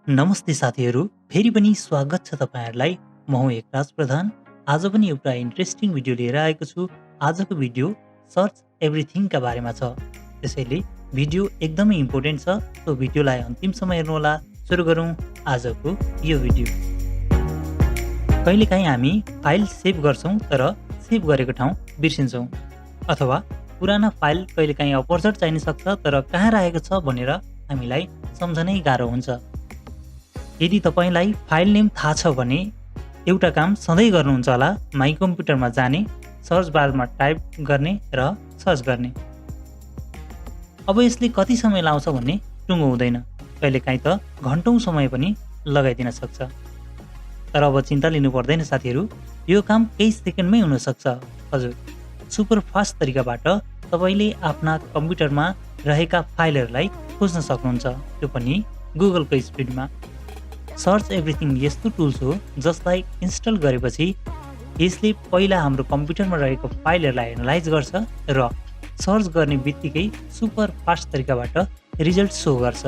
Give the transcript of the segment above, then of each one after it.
नमस्ते साथीहरू, फेरि पनि स्वागत छ तपाईँहरूलाई। म हुँ एकराज प्रधान। आज पनि एउटा इन्ट्रेस्टिङ भिडियो लिएर आएको छु। आजको भिडियो सर्च एभ्रिथिङका बारेमा छ। त्यसैले भिडियो एकदमै इम्पोर्टेन्ट छ, सो भिडियोलाई अन्तिमसम्म हेर्नुहोला। सुरु गरौँ आजको यो भिडियो। कहिलेकाहीँ हामी फाइल सेभ गर्छौँ तर सेभ गरेको ठाउँ बिर्सिन्छौँ, अथवा पुराना फाइल कहिलेकाहीँ अपरचट चाहिन सक्छ तर कहाँ राखेको छ भनेर हामीलाई सम्झनै गाह्रो हुन्छ। यदि तपाईँलाई फाइल नेम थाहा छ भने एउटा काम सधैँ गर्नुहुन्छ होला, माई कम्प्युटरमा जाने, सर्च बारमा टाइप गर्ने र सर्च गर्ने। अब यसले कति समय लाउँछ भन्ने टुङ्गो हुँदैन, कहिलेकाहीँ त घन्टौँ समय पनि लगाइदिन सक्छ। तर अब चिन्ता लिनु पर्दैन साथीहरू, यो काम केही सेकेन्डमै हुनसक्छ। हजुर, सुपर फास्ट तरिकाबाट तपाईँले आफ्ना कम्प्युटरमा रहेका फाइलहरूलाई खोज्न सक्नुहुन्छ, त्यो पनि गुगलको स्पिडमा। सर्च एभ्रिथिङ यस्तो टुल्स हो जसलाई इन्स्टल गरेपछि यसले पहिला हाम्रो कम्प्युटरमा रहेको फाइलहरूलाई एनालाइज गर्छ र सर्च गर्ने बित्तिकै सुपर फास्ट तरिकाबाट रिजल्ट सो गर्छ।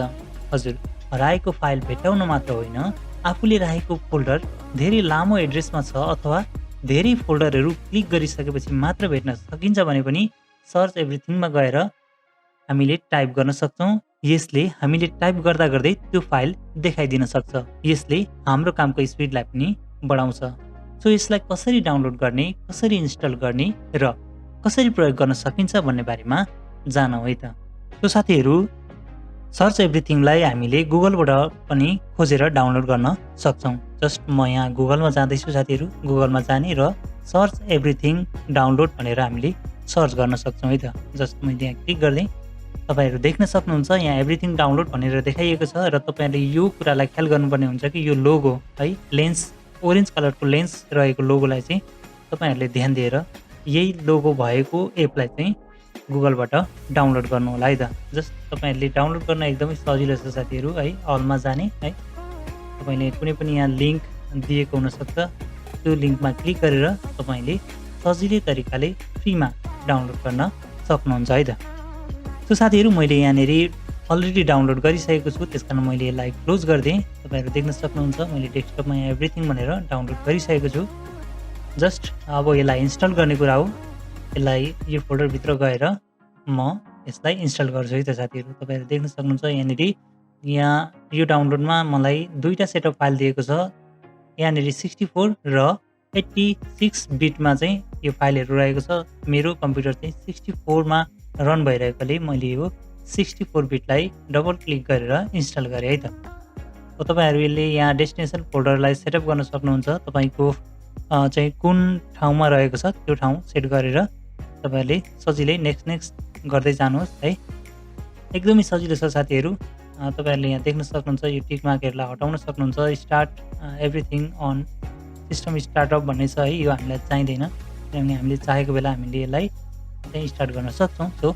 हजुर, हराएको फाइल भेट्टाउन मात्र होइन, आफूले राखेको फोल्डर धेरै लामो एड्रेसमा छ अथवा धेरै फोल्डरहरू क्लिक गरिसकेपछि मात्र भेट्न सकिन्छ भने पनि सर्च एभ्रिथिङमा गएर हामीले टाइप गर्न सक्छौँ। यसले हामीले टाइप गर्दा गर्दै त्यो फाइल देखाइदिन सक्छ। यसले हाम्रो कामको स्पिडलाई पनि बढाउँछ। सो यसलाई कसरी डाउनलोड गर्ने, कसरी इन्स्टल गर्ने र कसरी प्रयोग गर्न सकिन्छ भन्ने बारेमा जानौँ है त। सो साथीहरू, सर्च एभ्रिथिङलाई हामीले गुगलबाट पनि खोजेर डाउनलोड गर्न सक्छौँ। जस्ट म यहाँ गुगलमा जाँदैछु साथीहरू, गुगलमा जाने र सर्च एभ्रिथिङ डाउनलोड भनेर हामीले सर्च गर्न सक्छौँ है त। जस्ट मैले यहाँ क्लिक गर्दै तपाईँहरू देख्न सक्नुहुन्छ यहाँ एभ्रिथिङ डाउनलोड भनेर देखाइएको छ र तपाईँहरूले यो कुरालाई ख्याल गर्नुपर्ने हुन्छ कि यो लोगो है, लेन्स, ओरेन्ज कलरको लेन्स रहेको लोगोलाई चाहिँ तपाईँहरूले ध्यान दिएर यही लोगो भएको एपलाई चाहिँ गुगलबाट डाउनलोड गर्नु होला है त। जस्ट तपाईँहरूले डाउनलोड गर्न एकदमै सजिलो छ साथीहरू है। अलमा जाने है, तपाईँले कुनै पनि यहाँ लिङ्क दिएको हुनसक्छ, त्यो लिङ्कमा क्लिक गरेर तपाईँले सजिलै तरिकाले फ्रीमा डाउनलोड गर्न सक्नुहुन्छ है त। सो साथीहरू, मैले यहाँनिर अलरेडी डाउनलोड गरिसकेको छु, त्यस कारण मैले यसलाई क्लोज गरिदिएँ। तपाईँहरू देख्न सक्नुहुन्छ मैले डेस्कटपमा यहाँ एभ्रिथिङ भनेर डाउनलोड गरिसकेको छु। जस्ट अब यसलाई इन्स्टल गर्ने कुरा हो। यसलाई यो फोल्डरभित्र गएर म यसलाई इन्स्टल गर्छु है त साथीहरू। तपाईँहरू देख्न सक्नुहुन्छ यहाँ यो डाउनलोडमा मलाई दुईवटा सेट अफ फाइल दिएको छ। यहाँनिर 64 र 86 बिटमा चाहिँ यो फाइलहरू रहेको छ। मेरो कम्प्युटर चाहिँ 64मा रन भइरहेकोले मैले यो 64 बिटलाई डबल क्लिक गरेर इन्स्टल गरेँ है त। अब तपाईँहरूले यहाँ डेस्टिनेसन फोल्डरलाई सेटअप गर्न सक्नुहुन्छ। तपाईँको चाहिँ कुन ठाउँमा रहेको छ त्यो ठाउँ सेट गरेर तपाईँहरूले सजिलै नेक्स्ट गर्दै जानुहोस् है। एकदमै सजिलो छ साथीहरू। तपाईँहरूले यहाँ देख्न सक्नुहुन्छ यो टिक मार्कहरूलाई हटाउन सक्नुहुन्छ। Start everything on system startup भन्ने छ है, यो हामीलाई चाहिँदैन, किनभने हामीले चाहेको बेला हामीले यसलाई चाहिँ स्टार्ट गर्न सक्छौँ। सो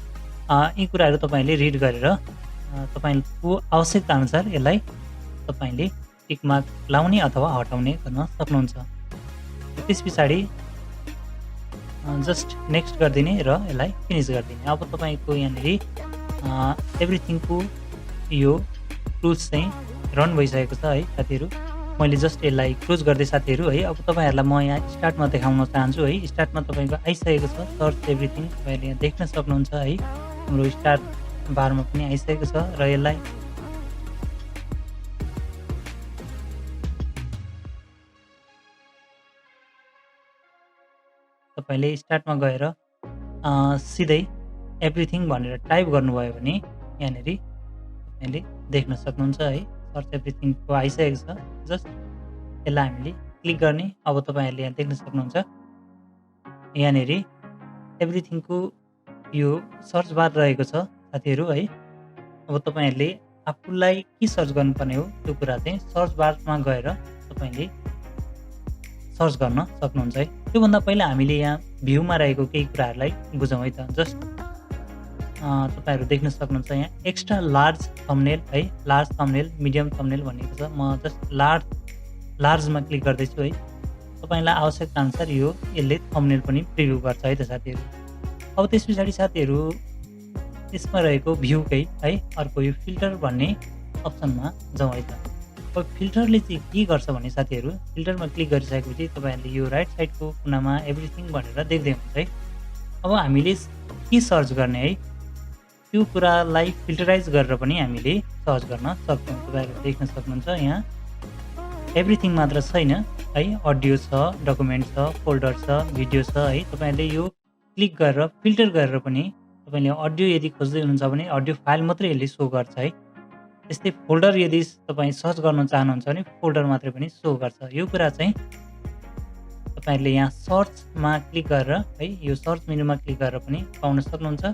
यी कुराहरू तपाईँले रिड गरेर तपाईँको आवश्यकता अनुसार यसलाई तपाईँले टिक मार्क लाउने अथवा हटाउने गर्न सक्नुहुन्छ। त्यस पछाडि जस्ट नेक्स्ट गरिदिने र यसलाई फिनिस गरिदिने। अब तपाईँको यहाँनिर एभ्रिथिङको यो टुल्स चाहिँ रन भइसकेको छ है साथीहरू। मैले जस्ट यसलाई क्लोज गर्दै साथीहरू है। अब तपाईँहरूलाई म यहाँ स्टार्टमा देखाउन चाहन्छु है। स्टार्टमा तपाईँको आइसकेको छ सर्च एभ्रिथिङ, तपाईँहरूले यहाँ देख्न सक्नुहुन्छ है। हाम्रो स्टार्ट बारमा पनि आइसकेको छ र यसलाई तपाईँले स्टार्टमा गएर सिधै एभ्रिथिङ भनेर टाइप गर्नुभयो भने यहाँनिर तपाईँले देख्न सक्नुहुन्छ है। सर्च एभ्रिथिङको आइसकेको छ। जस्ट यसलाई हामीले क्लिक गर्ने। अब तपाईँहरूले यहाँ देख्न सक्नुहुन्छ यहाँनिर एभ्रिथिङको यो सर्च बार रहेको छ साथीहरू है। अब तपाईँहरूले आफूलाई के सर्च गर्नुपर्ने हो त्यो कुरा चाहिँ सर्च बारमा गएर तपाईँले सर्च गर्न सक्नुहुन्छ है। त्योभन्दा पहिला हामीले यहाँ भ्यूमा रहेको केही कुराहरूलाई बुझौँ है त। जस्ट तपाईँहरू देख्न सक्नुहुन्छ यहाँ एक्स्ट्रा लार्ज थम्बनेल है, लार्ज थम्बनेल, मिडियम थम्बनेल भनेको छ। म जस्ट लार्जमा क्लिक गर्दैछु है। तपाईँलाई आवश्यकता अनुसार यसले थम्बनेल पनि प्रिभ्यू गर्छ है त साथीहरू। अब त्यस पछाडि साथीहरू यसमा रहेको भ्यूकै है अर्को यो फिल्टर भन्ने अप्सनमा जाउँ है त। अब फिल्टरले चाहिँ के गर्छ भने साथीहरू, फिल्टरमा क्लिक गरिसकेपछि तपाईँहरूले यो राइट साइडको कुनामा एभ्रिथिङ भनेर देख्दै हुन्छ है। अब हामीले के सर्च गर्ने है, त्यो कुरालाई फिल्टराइज गरेर पनि हामीले सर्च गर्न सक्छौँ। तपाईँहरूले देख्न सक्नुहुन्छ यहाँ एभ्रिथिङ मात्र छैन है, अडियो छ, डकुमेन्ट छ, फोल्डर छ, भिडियो छ है। तपाईँहरूले यो क्लिक गरेर फिल्टर गरेर पनि तपाईँले अडियो यदि खोज्दै हुनुहुन्छ भने अडियो फाइल मात्रै यसले सो गर्छ है। त्यस्तै फोल्डर यदि तपाईँ सर्च गर्न चाहनुहुन्छ भने फोल्डर मात्रै पनि सो गर्छ। यो कुरा चाहिँ तपाईँहरूले यहाँ सर्चमा क्लिक गरेर है, यो सर्च मेनुमा क्लिक गरेर पनि पाउन सक्नुहुन्छ।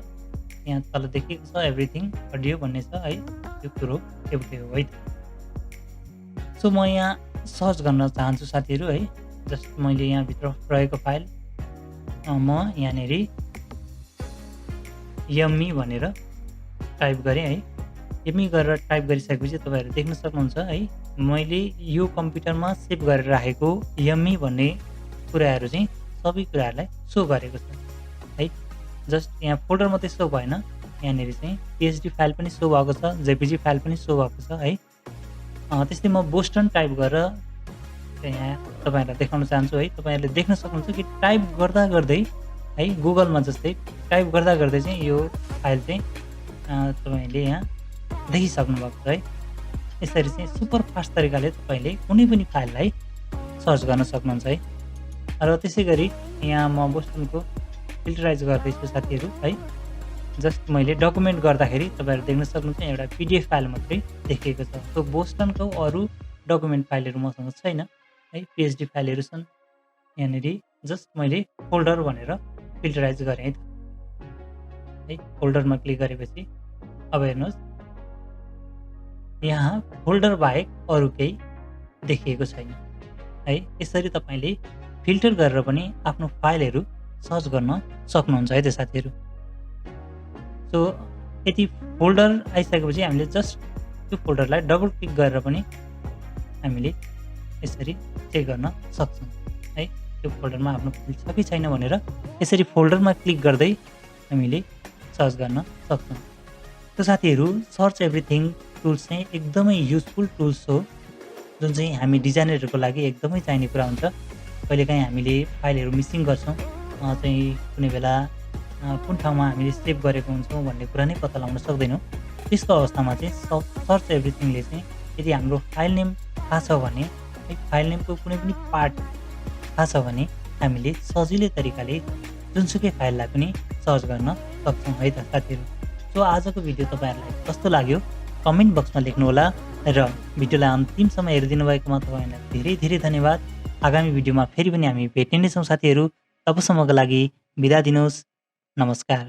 यहाँ तल देखिएको छ एभ्रिथिङ अडियो भन्ने छ है, यो कुरो एउटै हो है त। सो म यहाँ सर्च गर्न चाहन्छु साथीहरू है। जस्ट मैले यहाँभित्र रहेको फाइल म यहाँनिर यम्मी भनेर टाइप गरेँ है। यम्मी गरेर टाइप गरिसकेपछि तपाईँहरू देख्न सक्नुहुन्छ है, मैले यो कम्प्युटरमा सेभ गरेर राखेको यम्मी भन्ने कुराहरू चाहिँ सबै कुराहरूलाई सो गरेको छ है। जस्ट यहाँ फोल्डर मात्रै सो भएन, यहाँनिर चाहिँ पीएचडी फाइल पनि सो भएको छ, जेपीजी फाइल पनि सो भएको छ है। त्यस्तै म बोस्टन टाइप गरेर यहाँ तपाईँहरूलाई देखाउन चाहन्छु है। तपाईँहरूले देख्न सक्नुहुन्छ कि टाइप गर्दा गर्दै है, गुगलमा जस्तै टाइप गर्दा गर्दै चाहिँ यो फाइल चाहिँ तपाईँले यहाँ देखिसक्नु भएको छ है। यसरी चाहिँ सुपर फास्ट तरिकाले तपाईँले कुनै पनि फाइललाई सर्च गर्न सक्नुहुन्छ है। र त्यसै गरी यहाँ म बोस्टनको फिल्टराइज गर्दैछु साथीहरू है। जस्ट मैले डकुमेन्ट गर्दाखेरि तपाईँहरू देख्न सक्नुहुन्छ एउटा पिडिएफ फाइल मात्रै देखिएको छ। सो बोस्टनको अरू डकुमेन्ट फाइलहरू मसँग छैन है, पीएचडी फाइलहरू छन्। यहाँनिर जस्ट मैले फोल्डर भनेर फिल्टराइज गरेँ है। फोल्डरमा क्लिक गरेपछि अब हेर्नुहोस् यहाँ फोल्डर बाहेक अरू केही देखिएको छैन है। यसरी तपाईँले फिल्टर गरेर पनि आफ्नो फाइलहरू सर्च गर्न सक्नुहुन्छ है त साथीहरू। सो यदि फोल्डर आइसकेपछि हामीले जस्ट त्यो फोल्डरलाई डबल क्लिक गरेर पनि हामीले यसरी चेक गर्न सक्छौँ है, त्यो फोल्डरमा आफ्नो फाइल छ कि छैन भनेर यसरी फोल्डरमा क्लिक गर्दै हामीले सर्च गर्न सक्छौँ। त्यो साथीहरू सर्च एभ्रिथिङ टुल्स चाहिँ एकदमै युजफुल टुल्स हो, जुन चाहिँ हामी डिजाइनरहरूको लागि एकदमै चाहिने कुरा हुन्छ। कहिलेकाहीँ हामीले फाइलहरू मिसिङ गर्छौँ, चाहिँ कुनै बेला कुन ठाउँमा हामीले सेभ गरेको हुन्छौँ भन्ने कुरा नै पत्ता लगाउन सक्दैनौँ। त्यस्तो अवस्थामा चाहिँ सर्च एभ्रिथिङले चाहिँ यदि हाम्रो फाइल नेम थाहा छ भने है, फाइल नेमको कुनै पनि पार्ट थाहा छ भने हामीले सजिलै तरिकाले जुनसुकै फाइललाई पनि सर्च गर्न सक्छौँ है त साथीहरू। सो आजको भिडियो तपाईँहरूलाई कस्तो लाग्यो कमेन्ट बक्समा लेख्नुहोला र भिडियोलाई अन्तिमसम्म हेरिदिनु भएकोमा तपाईँलाई धेरै धेरै धन्यवाद। आगामी भिडियोमा फेरि पनि हामी भेट्ने नै छौँ साथीहरू। तबसम्मको लागि बिदा दिनुहोस्। नमस्कार।